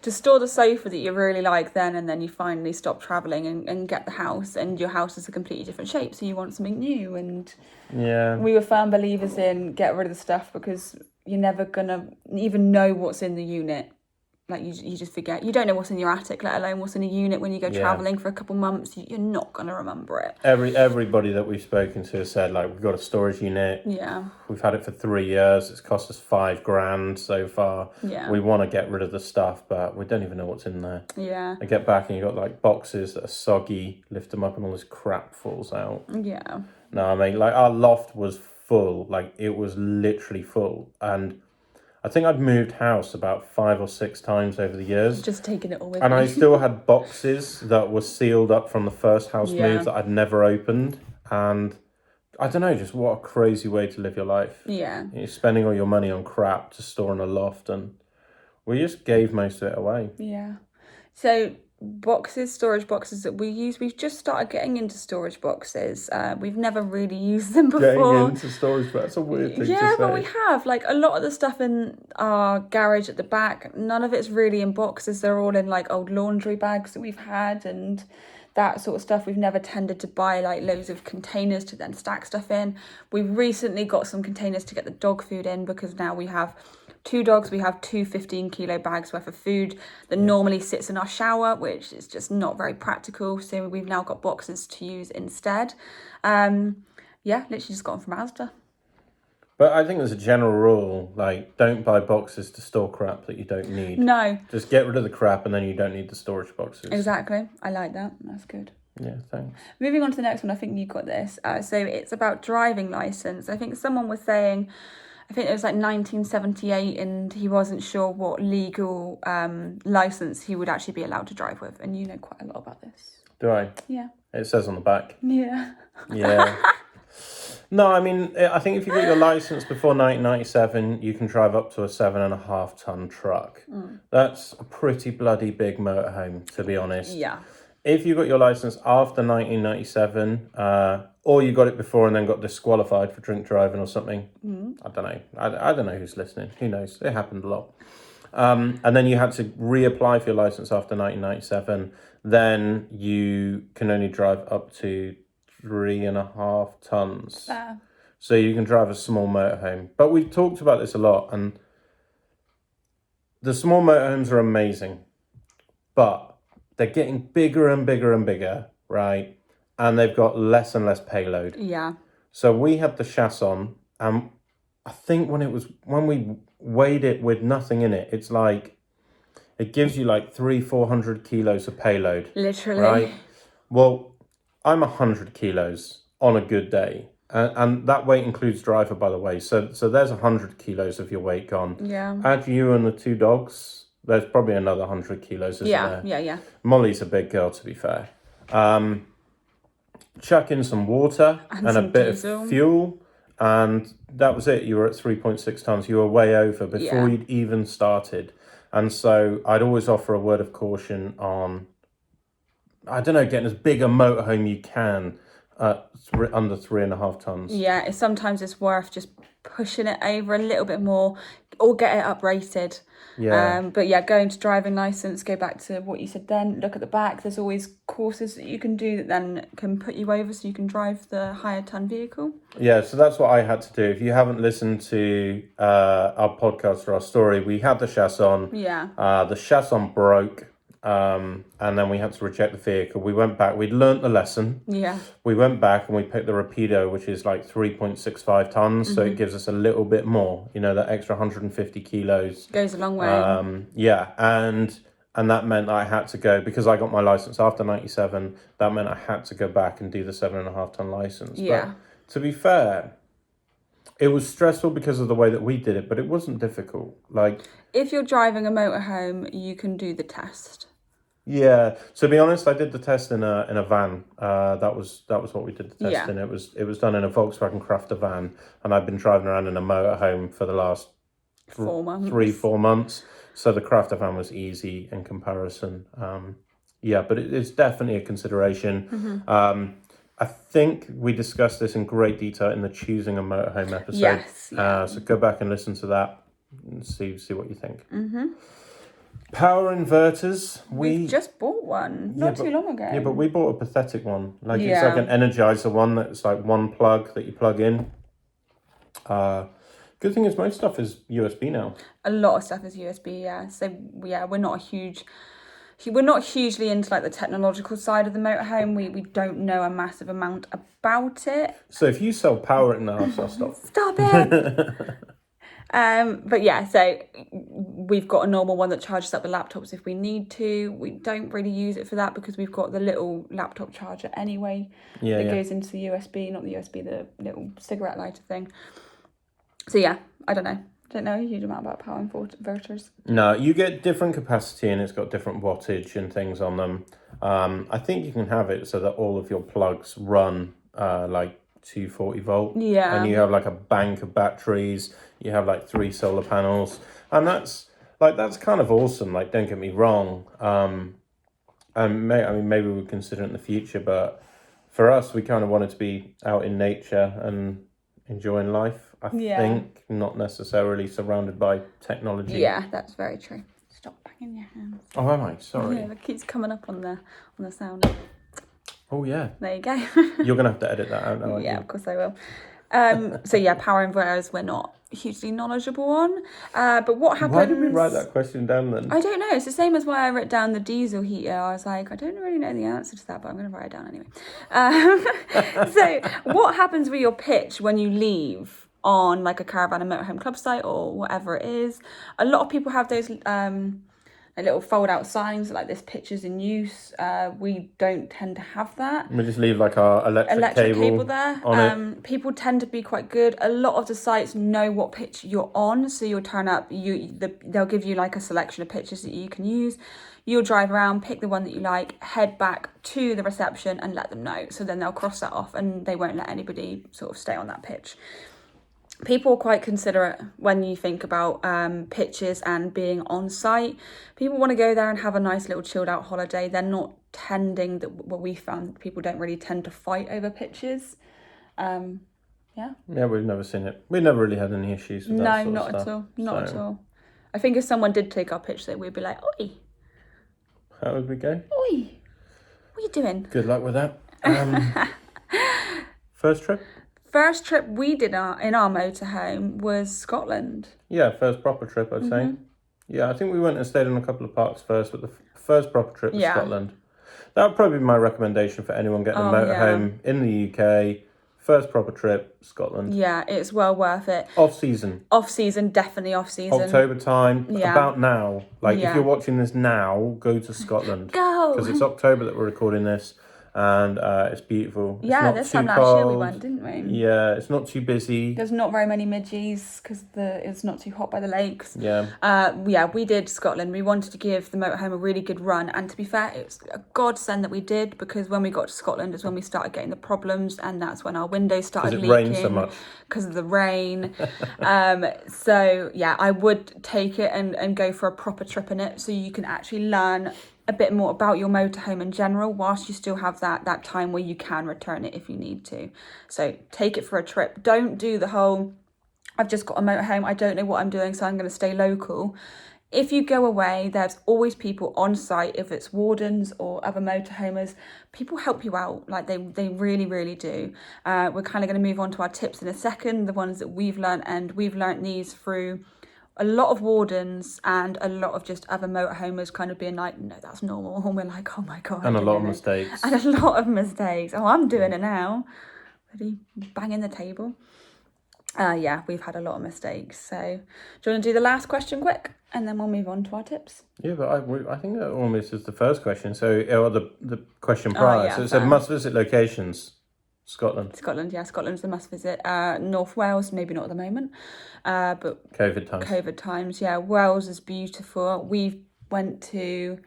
To store the sofa that you really like and then you finally stop travelling and get the house, and your house is a completely different shape, so you want something new. And yeah, we were firm believers in get rid of the stuff, because you're never going to even know what's in the unit. Like, you just forget. You don't know what's in your attic, let alone what's in a unit when you go travelling for a couple months. You're not going to remember it. Everybody that we've spoken to has said, like, we've got a storage unit. Yeah. We've had it for 3 years. It's cost us £5,000 so far. Yeah. We want to get rid of the stuff, but we don't even know what's in there. Yeah. I get back and you've got, like, boxes that are soggy, lift them up and all this crap falls out. Yeah. No, I mean, like, our loft was full. Like, it was literally full. And I think I'd moved house about 5 or 6 times over the years. Just taking it all with and me. I still had boxes that were sealed up from the first house move that I'd never opened. And I don't know, just what a crazy way to live your life. Yeah. You're spending all your money on crap to store in a loft, and we just gave most of it away. Yeah. So storage boxes that we use, we've just started getting into storage boxes. We've never really used them before. Getting into storage, but that's a weird thing to say. Yeah, but we have. Like, a lot of the stuff in our garage at the back, none of it's really in boxes. They're all in, like, old laundry bags that we've had and that sort of stuff. We've never tended to buy, like, loads of containers to then stack stuff in. We've recently got some containers to get the dog food in, because now we have 2 dogs. We have 2 15-kilo bags worth of food that normally sits in our shower, which is just not very practical. So we've now got boxes to use instead. Literally just got them from Asda. But I think there's a general rule, like, don't buy boxes to store crap that you don't need. No. Just get rid of the crap, and then you don't need the storage boxes. Exactly. I like that. That's good. Yeah, thanks. Moving on to the next one, I think you got this. So it's about driving licence. I think someone was saying, I think it was like 1978, and he wasn't sure what legal licence he would actually be allowed to drive with. And you know quite a lot about this. Do I? Yeah. It says on the back. Yeah. Yeah. No, I mean, I think if you got your licence before 1997, you can drive up to a 7.5-ton truck. That's a pretty bloody big motorhome, to be honest. Yeah. If you got your licence after 1997, or you got it before and then got disqualified for drink driving or something, I don't know. I don't know who's listening. Who knows? It happened a lot. And then you had to reapply for your licence after 1997. Then you can only drive up to 3.5 tons. So you can drive a small motorhome. But we've talked about this a lot, and the small motorhomes are amazing, but they're getting bigger and bigger and bigger, right? And they've got less and less payload. Yeah. So we had the chassis, and I think when we weighed it with nothing in it, it's like, it gives you like 300-400 kilos of payload. Literally. Right? Well, I'm 100 kilos on a good day. And that weight includes driver, by the way. So there's 100 kilos of your weight gone. Yeah. Add you and the 2 dogs, there's probably another 100 kilos, isn't there? Yeah. Molly's a big girl, to be fair. Chuck in some water and a bit diesel. of fuel, and that was it. You were at 3.6 tons. You were way over before you'd even started. And so I'd always offer a word of caution on, I don't know, getting as big a motorhome you can under 3.5 tons. Yeah, sometimes it's worth just pushing it over a little bit more or get it uprated. Yeah. But yeah, going to driving licence, go back to what you said then, look at the back. There's always courses that you can do that then can put you over so you can drive the higher ton vehicle. Yeah, so that's what I had to do. If you haven't listened to our podcast or our story, we had the chassis on. Yeah. The chassis broke. And then we had to reject the vehicle. We went back. We'd learnt the lesson. Yeah. We went back and we picked the Rapido, which is like 3.65 tons. So it gives us a little bit more, that extra 150 kilos. Goes a long way. Yeah. And that meant I had to go, because I got my license after 97, that meant I had to go back and do the 7.5 ton license. Yeah. But to be fair, it was stressful because of the way that we did it, but it wasn't difficult. Like, if you're driving a motorhome, you can do the test. Yeah, to be honest, I did the test in a van. That was what we did the test in. It was done in a Volkswagen Crafter van, and I've been driving around in a motorhome for the last 3-4 months. So the Crafter van was easy in comparison. But it's definitely a consideration. I think we discussed this in great detail in the choosing a motorhome episode. Yes. So go back and listen to that and see what you think. Power inverters. We just bought one not too long ago. Yeah, but we bought a pathetic one. It's like an Energizer one that's like one plug that you plug in. Good thing is most stuff is USB now. A lot of stuff is USB, yeah. So yeah, we're not hugely into like the technological side of the motorhome. We don't know a massive amount about it. So if you sell power in the house, I'll stop. Stop it. But yeah, so we've got a normal one that charges up the laptops if we need to. We don't really use it for that because we've got the little laptop charger anyway that goes into the USB, not the USB, the little cigarette lighter thing. So yeah, I don't know a huge amount about power inverters. No, you get different capacity and it's got different wattage and things on them. I think you can have it so that all of your plugs run like 240 volt. Yeah. And you have like a bank of batteries. You have like 3 solar panels, and that's kind of awesome. Like, don't get me wrong. And maybe we'll consider it in the future, but for us, we kind of wanted to be out in nature and enjoying life. I think not necessarily surrounded by technology. Yeah, that's very true. Stop banging your hands. Oh, am I? Sorry. Yeah, it keeps coming up on the sound. Oh yeah. There you go. You're gonna have to edit that out now. Yeah, of course I will. So yeah, power inverters we're not hugely knowledgeable on. But what happens? Why did we write that question down then? I don't know. It's the same as why I wrote down the diesel heater. I was like, I don't really know the answer to that, but I'm going to write it down anyway. So what happens with your pitch when you leave on like a caravan and motorhome club site or whatever it is? A lot of people have those little fold-out signs like this pitch is in use. We don't tend to have that. We just leave like our electric cable there. on it. People tend to be quite good. A lot of the sites know what pitch you're on, so you'll turn up. They'll give you like a selection of pitches that you can use. You'll drive around, pick the one that you like, head back to the reception and let them know. So then they'll cross that off and they won't let anybody sort of stay on that pitch. People are quite considerate when you think about pitches and being on site. People want to go there and have a nice little chilled out holiday. They're not tending that what we found, people don't really tend to fight over pitches. Yeah, we've never seen it. We've never really had any issues with that sort of stuff. Not at all. Not at all. I think if someone did take our pitch, that we'd be like, oi. How would we go? Oi. What are you doing? Good luck with that. First trip? First trip we did in our motorhome was Scotland. Yeah, first proper trip, I'd say. Yeah, I think we went and stayed in a couple of parks first, but the first proper trip was Scotland. That would probably be my recommendation for anyone getting a motorhome in the UK. First proper trip, Scotland. Yeah, it's well worth it. Off season, definitely off season. October time, about now. Like, if Yeah. you're watching this now, go to Scotland. Go! Because it's October that we're recording this. And it's beautiful. Yeah, this time last year we went, didn't we? Yeah, it's not too busy. There's not very many midges because it's not too hot by the lakes. Yeah. We did Scotland. We wanted to give the motorhome a really good run, and to be fair, it was a godsend that we did, because when we got to Scotland is when we started getting the problems, and that's when our windows started leaking. Because it rained so much. Because of the rain. So yeah, I would take it and go for a proper trip in it, so you can actually learn a bit more about your motorhome in general, whilst you still have that time where you can return it if you need to. So take it for a trip. Don't do the whole, I've just got a motorhome, I don't know what I'm doing, so I'm going to stay local. If you go away, there's always people on site, if it's wardens or other motorhomers. People help you out, like they really, really do. We're kind of going to move on to our tips in a second, the ones that we've learned, and we've learnt these through a lot of wardens and a lot of just other motorhomers kind of being like, no, that's normal. And we're like, oh my God. And a lot of mistakes. And a lot of mistakes. Oh, I'm doing it now. Ready? Banging the table. Yeah, we've had a lot of mistakes. So do you want to do the last question quick? And then we'll move on to our tips. Yeah, but I think that almost is the first question. So, or the question prior. Yeah, so it said must visit locations. Scotland, yeah, Scotland's a must visit. North Wales, maybe not at the moment, but COVID times, yeah. Wales is beautiful. We went to,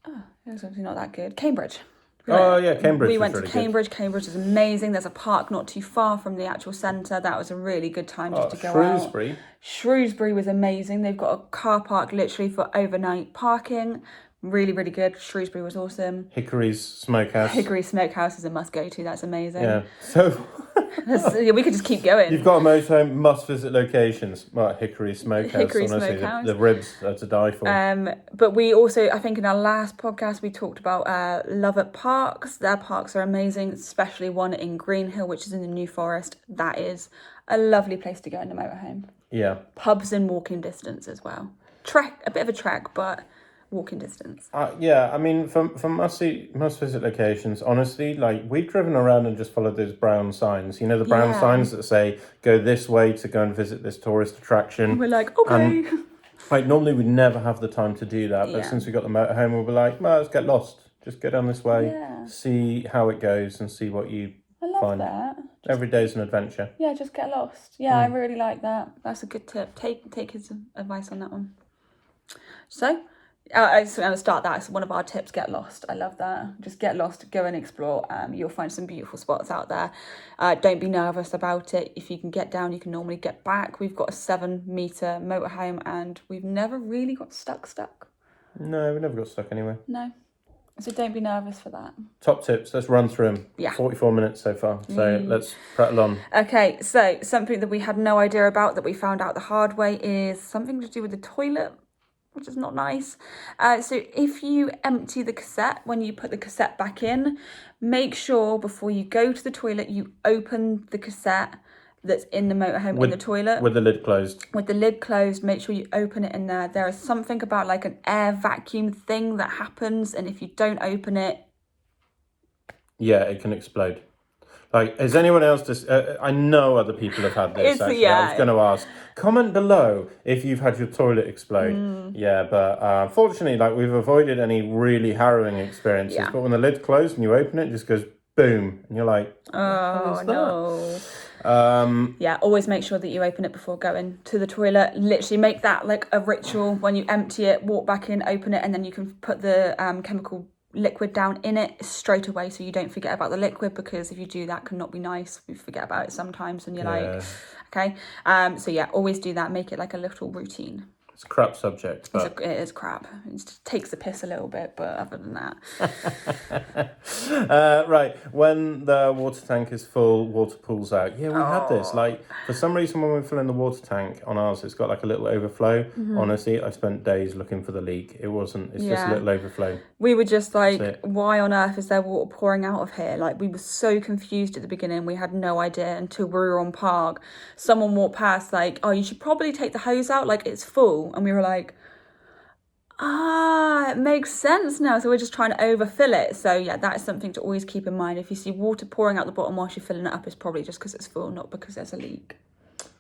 it was obviously not that good. Cambridge. Cambridge. We went to really Cambridge. Good. Cambridge is amazing. There's a park not too far from the actual centre. That was a really good time just to go Shrewsbury. out. Shrewsbury was amazing. They've got a car park literally for overnight parking. Really, really good. Shrewsbury was awesome. Hickory's Smokehouse. Hickory Smokehouse is a must go to. That's amazing. Yeah. So we could just keep going. You've got a motorhome, must visit locations. Well, Hickory Smokehouse. Hickory honestly, Smokehouse. The ribs are to die for. But we also, I think in our last podcast, we talked about Lovat Parks. Their parks are amazing, especially one in Greenhill, which is in the New Forest. That is a lovely place to go in a motorhome. Yeah. Pubs in walking distance as well. A bit of a trek, but walking distance. Yeah, I mean, for must visit locations, honestly, like, we've driven around and just followed those brown signs. You know, the brown signs that say go this way to go and visit this tourist attraction. We're like, okay. And, like, normally we'd never have the time to do that, but since we got the motorhome, we'll be like, well, let's get lost. Just go down this way, see how it goes, and see what you find. I love that. Every day's an adventure. Yeah, just get lost. Yeah, I really like that. That's a good tip. Take his advice on that one. So, I just want to start that. It's one of our tips, get lost. I love that. Just get lost, go and explore. You'll find some beautiful spots out there. Don't be nervous about it. If you can get down, you can normally get back. We've got a 7-metre motorhome and we've never really got stuck. No, we never got stuck anywhere. No. So don't be nervous for that. Top tips, let's run through them. Yeah. 44 minutes so far, so let's prattle on. Okay, so something that we had no idea about that we found out the hard way is something to do with the toilet, which is not nice. So if you empty the cassette, when you put the cassette back in, make sure before you go to the toilet, you open the cassette that's in the motorhome in the toilet. With the lid closed. With the lid closed, make sure you open it in there. There is something about like an air vacuum thing that happens, and if you don't open it... Yeah, it can explode. Like, has anyone else just... I know other people have had this, actually. I was going to ask. Comment below if you've had your toilet explode. Yeah, but fortunately, like, we've avoided any really harrowing experiences. Yeah. But when the lid's closed and you open it, it just goes boom. And you're like, oh, no. Yeah, always make sure that you open it before going to the toilet. Literally make that like a ritual. When you empty it, walk back in, open it, and then you can put the chemical liquid down in it straight away so you don't forget about the liquid, because if you do that, can not be nice. We forget about it sometimes and you're like, okay. So yeah, always do that. Make it like a little routine. It's a crap subject, but... It is crap. It just takes the piss a little bit, but other than that... Right, when the water tank is full, water pools out. Yeah, we had this. Like, for some reason, when we fill in the water tank on ours, it's got like a little overflow. Honestly, I spent days looking for the leak. It wasn't. It's just a little overflow. We were just like, why on earth is there water pouring out of here? Like, we were so confused at the beginning. We had no idea until we were on park. Someone walked past like, oh, you should probably take the hose out. Like, it's full. And we were like, it makes sense now. So we're just trying to overfill it. So yeah, that is something to always keep in mind. If you see water pouring out the bottom whilst you're filling it up, it's probably just because it's full, not because there's a leak.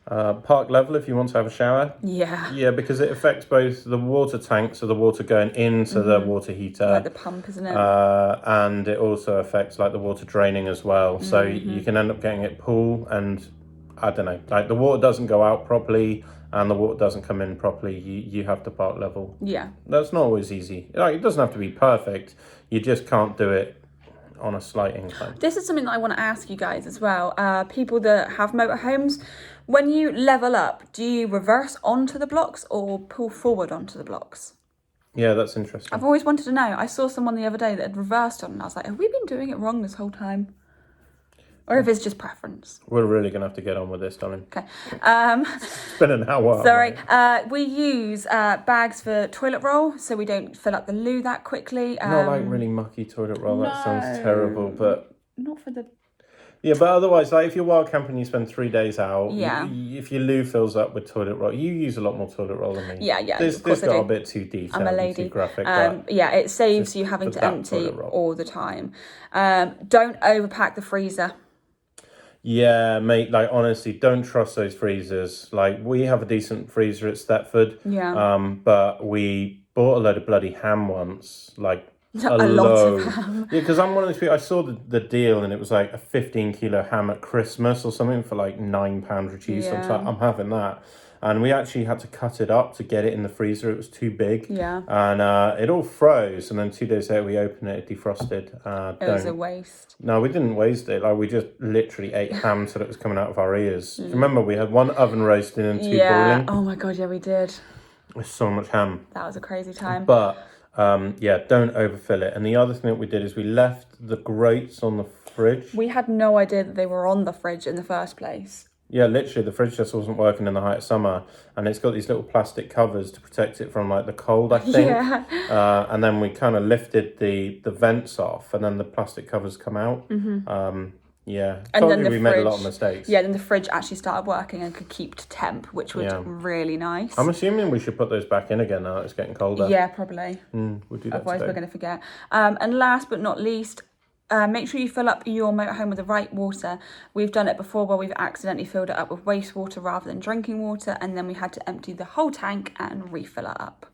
Park level if you want to have a shower. Yeah, because it affects both the water tank, so the water going into the water heater, like the pump, isn't it? And it also affects like the water draining as well. So you can end up getting it pool, and I don't know, like the water doesn't go out properly and the water doesn't come in properly. You have to park level. Yeah, that's not always easy. Like, it doesn't have to be perfect. You just can't do it on a slight incline. This is something that I want to ask you guys as well. People that have motorhomes, when you level up, do you reverse onto the blocks or pull forward onto the blocks? Yeah, that's interesting. I've always wanted to know. I saw someone the other day that had reversed on, and I was like, have we been doing it wrong this whole time? Or if it's just preference. We're really going to have to get on with this, darling. Okay. It's been an hour. Sorry. We use bags for toilet roll, so we don't fill up the loo that quickly. Not like really mucky toilet roll. That sounds terrible, but... Not for the... Yeah, but otherwise, like if you're wild camping, you spend 3 days out. Yeah. If your loo fills up with toilet roll, you use a lot more toilet roll than me. Yeah. This got a bit too detailed. I'm a lady. Too graphic. Yeah, it saves you having to empty all the time. Don't overpack the freezer. Yeah, mate, like, honestly, don't trust those freezers. Like, we have a decent freezer at Stepford. Yeah. But we bought a load of bloody ham once, like, a lot of ham. Yeah, because I'm one of those people, I saw the deal and it was like a 15-kilo ham at Christmas or something for like £9 reduced. Yeah. So I'm having that. And we actually had to cut it up to get it in the freezer. It was too big. Yeah. And it all froze. And then 2 days later, we opened it, it defrosted. It was a waste. No, we didn't waste it. Like, we just literally ate ham so that it was coming out of our ears. Remember, we had one oven roasting and 2 boiling. Oh my God, yeah, we did. There's so much ham. That was a crazy time. But, yeah, don't overfill it. And the other thing that we did is we left the grates on the fridge. We had no idea that they were on the fridge in the first place. Yeah, literally, the fridge just wasn't working in the height of summer, and it's got these little plastic covers to protect it from like the cold, I think. Yeah. And then we kind of lifted the vents off, and then the plastic covers come out. Yeah, and then we made a lot of mistakes. Yeah, then the fridge actually started working and could keep to temp, which was really nice. I'm assuming we should put those back in again now that it's getting colder. Yeah, probably. We'll do that. Otherwise, today. We're going to forget. And last but not least, make sure you fill up your motorhome with the right water. We've done it before where we've accidentally filled it up with wastewater rather than drinking water, and then we had to empty the whole tank and refill it up.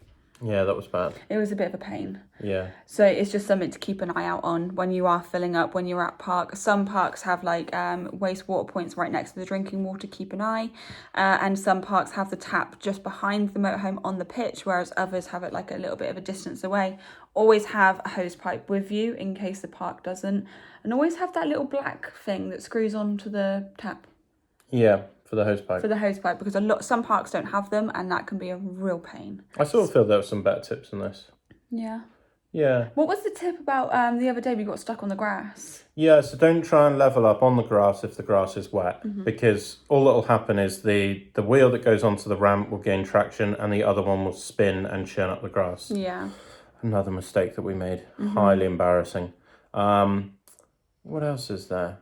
Yeah, that was bad. It was a bit of a pain. Yeah. So it's just something to keep an eye out on when you are filling up, when you're at park. Some parks have like wastewater points right next to the drinking water, keep an eye. And some parks have the tap just behind the motorhome on the pitch, whereas others have it like a little bit of a distance away. Always have a hose pipe with you in case the park doesn't. And always have that little black thing that screws onto the tap. Yeah, for the hose pipe. For the hose pipe, because some parks don't have them, and that can be a real pain. I sort of feel there were some better tips than this. Yeah. Yeah. What was the tip about the other day we got stuck on the grass? Yeah, so don't try and level up on the grass if the grass is wet, because all that will happen is the wheel that goes onto the ramp will gain traction and the other one will spin and churn up the grass. Yeah. Another mistake that we made. Highly embarrassing. What else is there?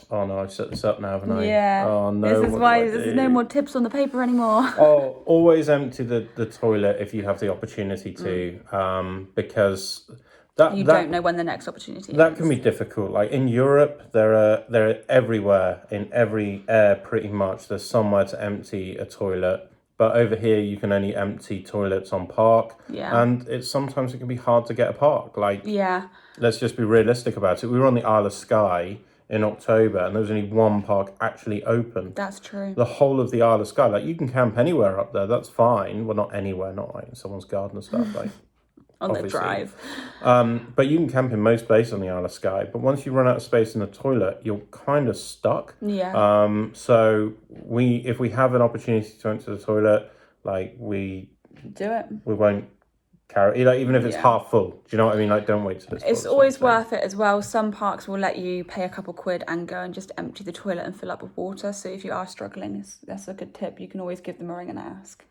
Oh no, I've set this up now, haven't I? Yeah. Oh no. This is why there's no more tips on the paper anymore. Oh, always empty the toilet if you have the opportunity to, because you don't know when the next opportunity is. That can be difficult. Like in Europe, they're everywhere, in every air pretty much. There's somewhere to empty a toilet. But over here, you can only empty toilets on park. Yeah. And sometimes it can be hard to get a park. Like, yeah. Let's just be realistic about it. We were on the Isle of Skye in October, and there was only one park actually open. That's true. The whole of the Isle of Skye, like you can camp anywhere up there. That's fine. Well, not anywhere, not like in someone's garden and stuff, like on the drive. But you can camp in most places on the Isle of Skye. But once you run out of space in the toilet, you're kind of stuck. Yeah. So if we have an opportunity to enter the toilet, like we do it. We won't carry, like, even if it's half full. Do you know what I mean? Like, don't wait till it's full. It's always worth it as well. Some parks will let you pay a couple quid and go and just empty the toilet and fill up with water. So if you are struggling, that's a good tip. You can always give them a ring and ask.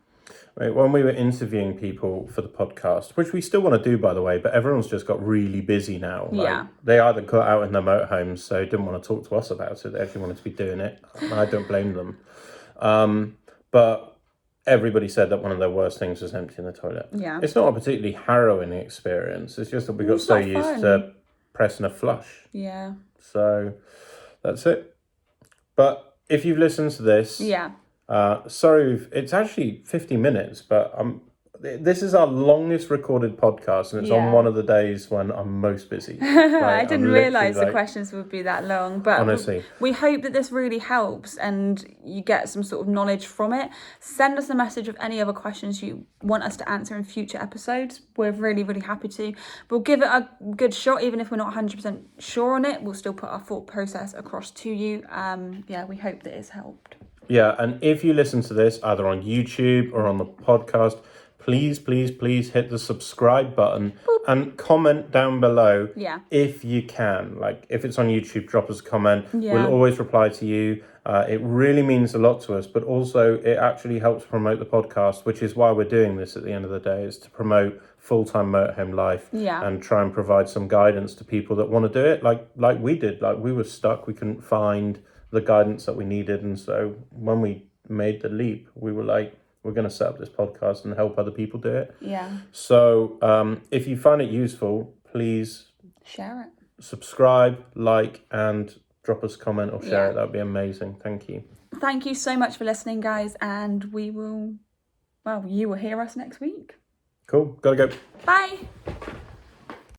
Right, when we were interviewing people for the podcast, which we still want to do, by the way, but everyone's just got really busy now. Like, they either got out in their motorhomes, so didn't want to talk to us about it. They actually wanted to be doing it. I don't blame them. But everybody said that one of their worst things was emptying the toilet. Yeah. It's not a particularly harrowing experience. It's just that we got so used to pressing a flush. Yeah. So that's it. But if you've listened to this... Yeah. Sorry, it's actually 50 minutes, but this is our longest recorded podcast, and it's on one of the days when I'm most busy. I didn't realise the questions would be that long, but honestly, we hope that this really helps and you get some sort of knowledge from it. Send us a message of any other questions you want us to answer in future episodes. We're really, really happy to. We'll give it a good shot, even if we're not 100% sure on it. We'll still put our thought process across to you. We hope that it's helped. Yeah, and if you listen to this either on YouTube or on the podcast, please, please, please hit the subscribe button and comment down below if you can. Like, if it's on YouTube, drop us a comment. We'll always reply to you. It really means a lot to us, but also it actually helps promote the podcast, which is why we're doing this at the end of the day, is to promote full-time motorhome life and try and provide some guidance to people that want to do it like we did. Like, we were stuck. We couldn't find the guidance that we needed, and so when we made the leap, we were like, we're going to set up this podcast and help other people do it. So if you find it useful, please share it, subscribe, like, and drop us a comment or share it. That would be amazing. Thank you so much for listening, guys, and you will hear us next week. Cool, gotta go. Bye.